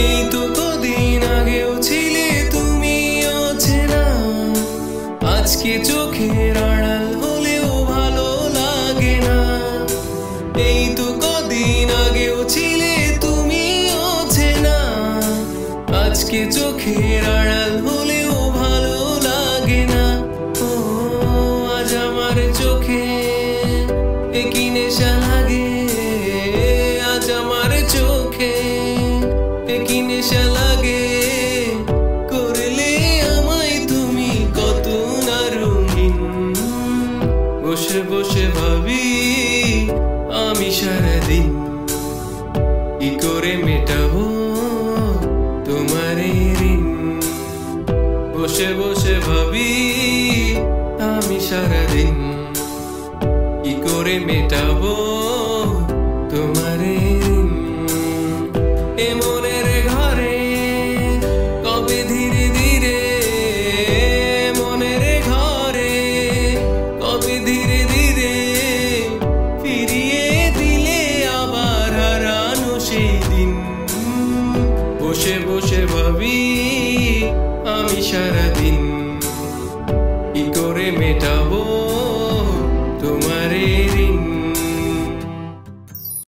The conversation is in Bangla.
এই তো কদিন আগেও ছিলে তুমি অচেনা, আজকে চোখের আড়াল হলেও ভালো লাগে না। এই তো কদিন আগেও ছিলে তুমি অচেনা, আজকে চোখের আড়াল হলেও ভালো লাগে না। ও আজ আমার চোখে কি নেশা লাগে, আজ আমার চোখে কি নেশা লাগে। করলে আমায় তুমি কত না রঙিন, বসে বসে ভাবি আমি সারাদিন কি করে মেটাবো তোমার ঋণ। বসে বসে ভাবি আমি সারাদিন কি করে মেটাবো তোমার ঋণ। এ মনের ঘরে কবে ধীরে ধীরে, মনের ঘরে কবে ধীরে ধীরে ফিরিয়ে দিলে আবার হারানো সেই দিন। বসে বসে ভাবি আমি সারাদিন